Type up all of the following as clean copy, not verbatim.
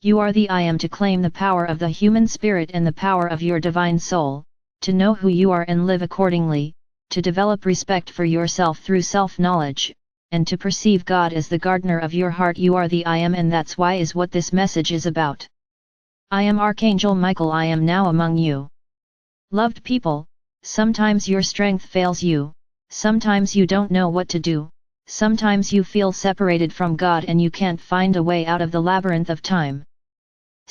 You are the I am, to claim the power of the human spirit and the power of your divine soul, to know who you are and live accordingly, to develop respect for yourself through self-knowledge, and to perceive God as the gardener of your heart. You are the I am, and that's why is what this message is about. I am Archangel Michael. I am now among you. Loved people, sometimes your strength fails you, sometimes you don't know what to do, sometimes you feel separated from God and you can't find a way out of the labyrinth of time.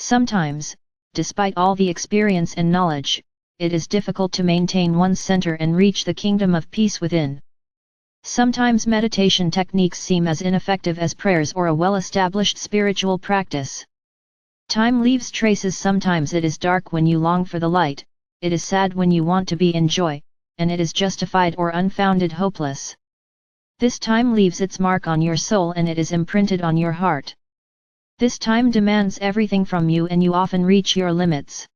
Sometimes, despite all the experience and knowledge, it is difficult to maintain one's center and reach the kingdom of peace within. Sometimes meditation techniques seem as ineffective as prayers or a well-established spiritual practice. Time leaves traces. Sometimes it is dark when you long for the light, it is sad when you want to be in joy, and it is justified or unfounded hopeless. This time leaves its mark on your soul and it is imprinted on your heart. This time demands everything from you and you often reach your limits.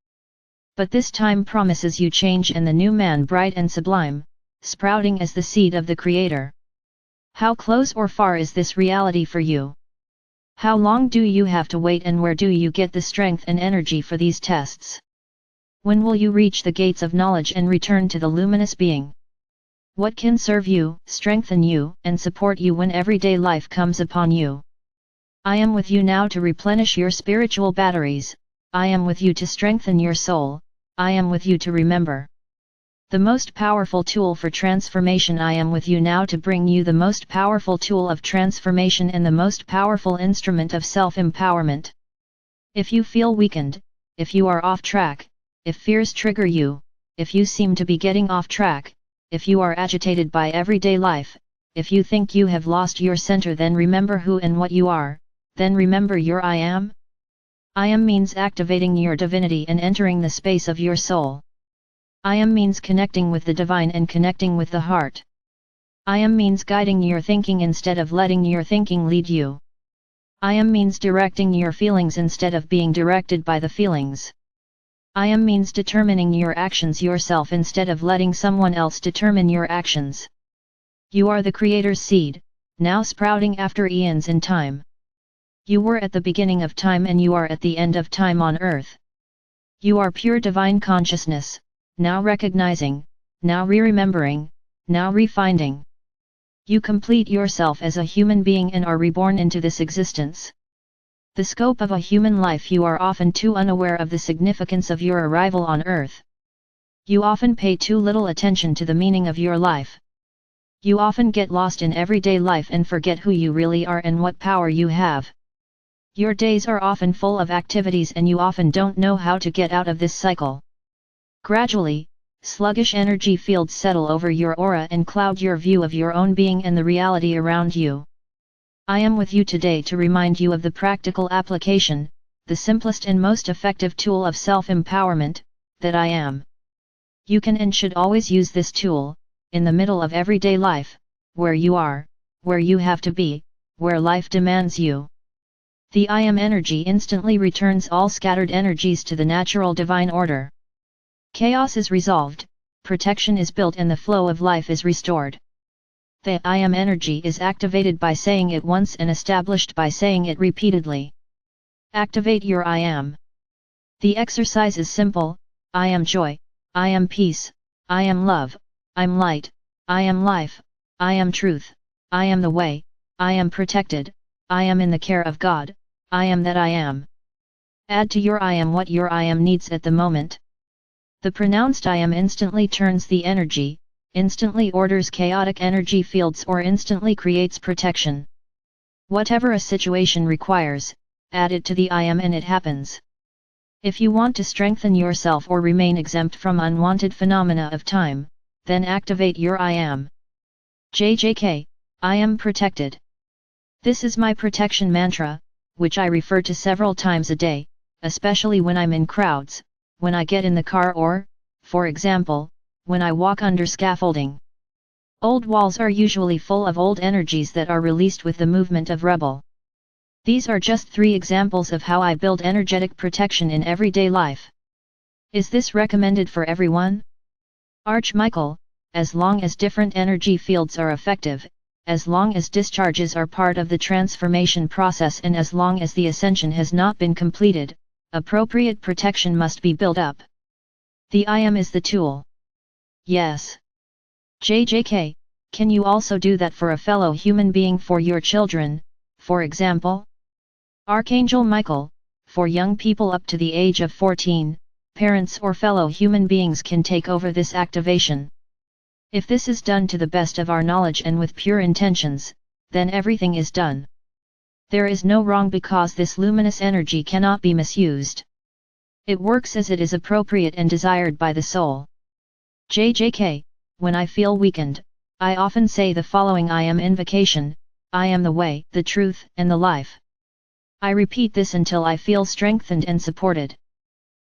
But this time promises you change and the new man, bright and sublime, sprouting as the seed of the Creator. How close or far is this reality for you? How long do you have to wait and where do you get the strength and energy for these tests? When will you reach the gates of knowledge and return to the luminous being? What can serve you, strengthen you, and support you when everyday life comes upon you? I am with you now to replenish your spiritual batteries, I am with you to strengthen your soul, I am with you to remember. The most powerful tool for transformation. I am with you now to bring you the most powerful tool of transformation and the most powerful instrument of self-empowerment. If you feel weakened, if you are off track, if fears trigger you, if you seem to be getting off track, if you are agitated by everyday life, if you think you have lost your center, then remember who and what you are, then remember your I am. I am means activating your divinity and entering the space of your soul. I am means connecting with the divine and connecting with the heart. I am means guiding your thinking instead of letting your thinking lead you. I am means directing your feelings instead of being directed by the feelings. I am means determining your actions yourself instead of letting someone else determine your actions. You are the Creator's seed, now sprouting after eons in time. You were at the beginning of time and you are at the end of time on earth. You are pure divine consciousness, now recognizing, now re-remembering, now refinding. You complete yourself as a human being and are reborn into this existence. The scope of a human life. You are often too unaware of the significance of your arrival on earth. You often pay too little attention to the meaning of your life. You often get lost in everyday life and forget who you really are and what power you have. Your days are often full of activities and you often don't know how to get out of this cycle. Gradually, sluggish energy fields settle over your aura and cloud your view of your own being and the reality around you. I am with you today to remind you of the practical application, the simplest and most effective tool of self-empowerment, that I am. You can and should always use this tool, in the middle of everyday life, where you are, where you have to be, where life demands you. The I am energy instantly returns all scattered energies to the natural divine order. Chaos is resolved, protection is built and the flow of life is restored. The I am energy is activated by saying it once and established by saying it repeatedly. Activate your I am. The exercise is simple: I am joy, I am peace, I am love, I'm light, I am life, I am truth, I am the way, I am protected, I am in the care of God, I am that I am. Add to your I am what your I am needs at the moment. The pronounced I am instantly turns the energy, instantly orders chaotic energy fields or instantly creates protection. Whatever a situation requires, add it to the I am and it happens. If you want to strengthen yourself or remain exempt from unwanted phenomena of time, then activate your I am. JJK, I am protected. This is my protection mantra, which I refer to several times a day, especially when I'm in crowds, when I get in the car or, for example, when I walk under scaffolding. Old walls are usually full of old energies that are released with the movement of rebel. These are just 3 examples of how I build energetic protection in everyday life. Is this recommended for everyone? Archmichael, as long as different energy fields are effective, as long as discharges are part of the transformation process and as long as the ascension has not been completed, appropriate protection must be built up. The I am is the tool. Yes. JJK, can you also do that for a fellow human being, for your children, for example? Archangel Michael, for young people up to the age of 14, parents or fellow human beings can take over this activation. If this is done to the best of our knowledge and with pure intentions, then everything is done. There is no wrong because this luminous energy cannot be misused. It works as it is appropriate and desired by the soul. JJK, when I feel weakened, I often say the following I am invocation: I am the way, the truth, and the life. I repeat this until I feel strengthened and supported.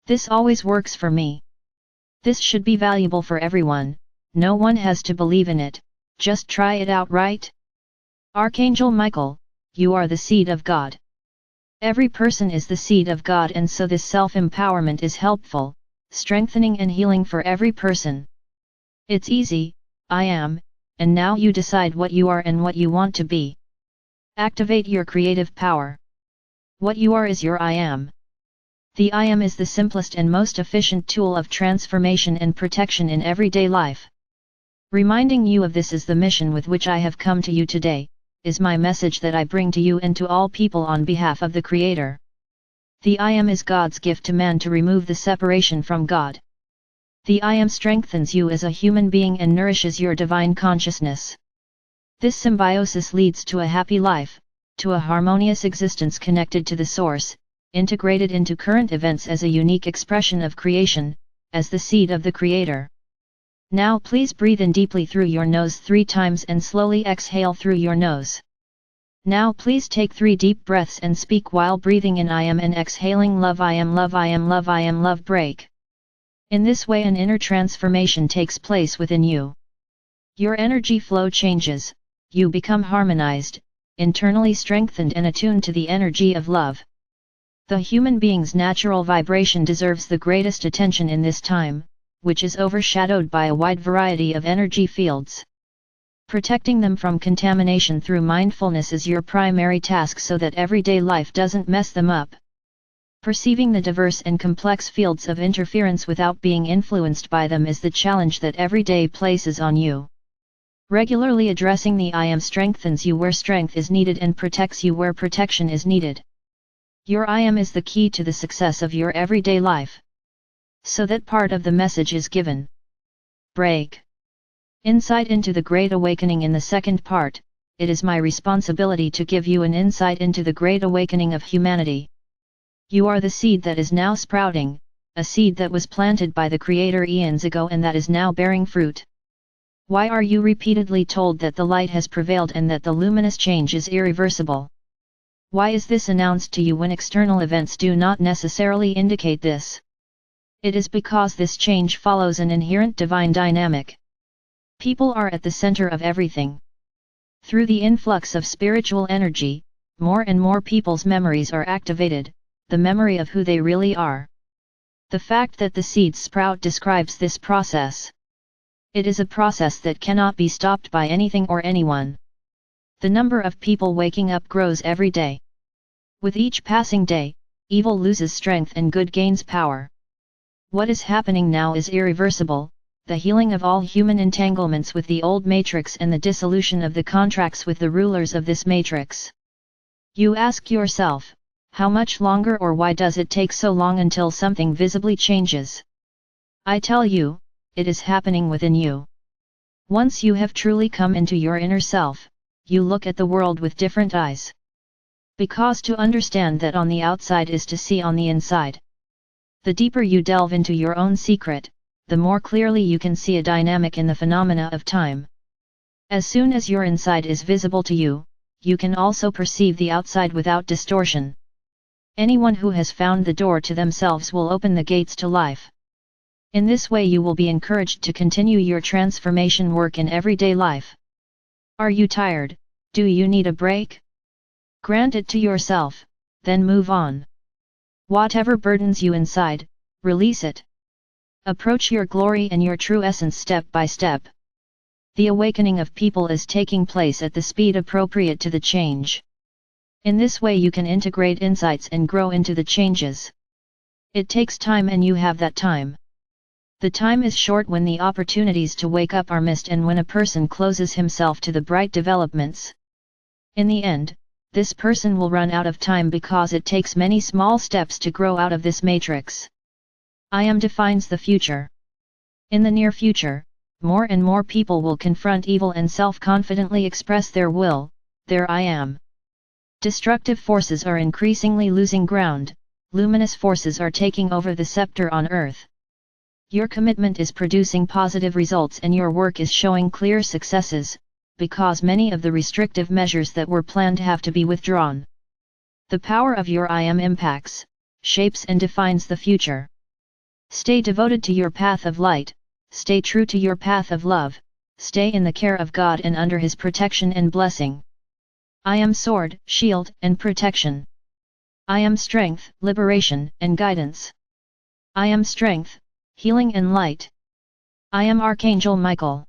This always works for me. This should be valuable for everyone, no one has to believe in it, just try it out, right? Archangel Michael, you are the seed of God. Every person is the seed of God, and so this self-empowerment is helpful, strengthening and healing for every person. It's easy, I am, and now you decide what you are and what you want to be. Activate your creative power. What you are is your I am. The I am is the simplest and most efficient tool of transformation and protection in everyday life. Reminding you of this is the mission with which I have come to you today, is my message that I bring to you and to all people on behalf of the Creator. The I am is God's gift to man to remove the separation from God. The I am strengthens you as a human being and nourishes your divine consciousness. This symbiosis leads to a happy life, to a harmonious existence connected to the Source, integrated into current events as a unique expression of creation, as the seed of the Creator. Now please breathe in deeply through your nose 3 times and slowly exhale through your nose. Now please take 3 deep breaths and speak while breathing in I am and exhaling love. I am love, I am love, I am love. Break. In this way an inner transformation takes place within you. Your energy flow changes, you become harmonized, internally strengthened and attuned to the energy of love. The human being's natural vibration deserves the greatest attention in this time, which is overshadowed by a wide variety of energy fields. Protecting them from contamination through mindfulness is your primary task so that everyday life doesn't mess them up. Perceiving the diverse and complex fields of interference without being influenced by them is the challenge that every day places on you. Regularly addressing the I am strengthens you where strength is needed and protects you where protection is needed. Your I am is the key to the success of your everyday life. So that part of the message is given. Break. Insight into the Great Awakening. In the second part, it is my responsibility to give you an insight into the Great Awakening of humanity. You are the seed that is now sprouting, a seed that was planted by the Creator eons ago and that is now bearing fruit. Why are you repeatedly told that the light has prevailed and that the luminous change is irreversible? Why is this announced to you when external events do not necessarily indicate this? It is because this change follows an inherent divine dynamic. People are at the center of everything. Through the influx of spiritual energy, more and more people's memories are activated, the memory of who they really are. The fact that the seeds sprout describes this process. It is a process that cannot be stopped by anything or anyone. The number of people waking up grows every day. With each passing day, evil loses strength and good gains power. What is happening now is irreversible, the healing of all human entanglements with the old matrix and the dissolution of the contracts with the rulers of this matrix. You ask yourself, how much longer or why does it take so long until something visibly changes? I tell you, it is happening within you. Once you have truly come into your inner self, you look at the world with different eyes. Because to understand that on the outside is to see on the inside. The deeper you delve into your own secret, the more clearly you can see a dynamic in the phenomena of time. As soon as your inside is visible to you, you can also perceive the outside without distortion. Anyone who has found the door to themselves will open the gates to life. In this way you will be encouraged to continue your transformation work in everyday life. Are you tired? Do you need a break? Grant it to yourself, then move on. Whatever burdens you inside, release it. Approach your glory and your true essence step by step. The awakening of people is taking place at the speed appropriate to the change. In this way you can integrate insights and grow into the changes. It takes time and you have that time. The time is short when the opportunities to wake up are missed and when a person closes himself to the bright developments. In the end, this person will run out of time because it takes many small steps to grow out of this matrix. I am defines the future. In the near future, more and more people will confront evil and self-confidently express their will, their I am. Destructive forces are increasingly losing ground, luminous forces are taking over the scepter on earth. Your commitment is producing positive results and your work is showing clear successes, because many of the restrictive measures that were planned have to be withdrawn. The power of your I am impacts, shapes and defines the future. Stay devoted to your path of light, stay true to your path of love, stay in the care of God and under His protection and blessing. I am sword, shield, and protection. I am strength, liberation, and guidance. I am strength, healing and light. I am Archangel Michael.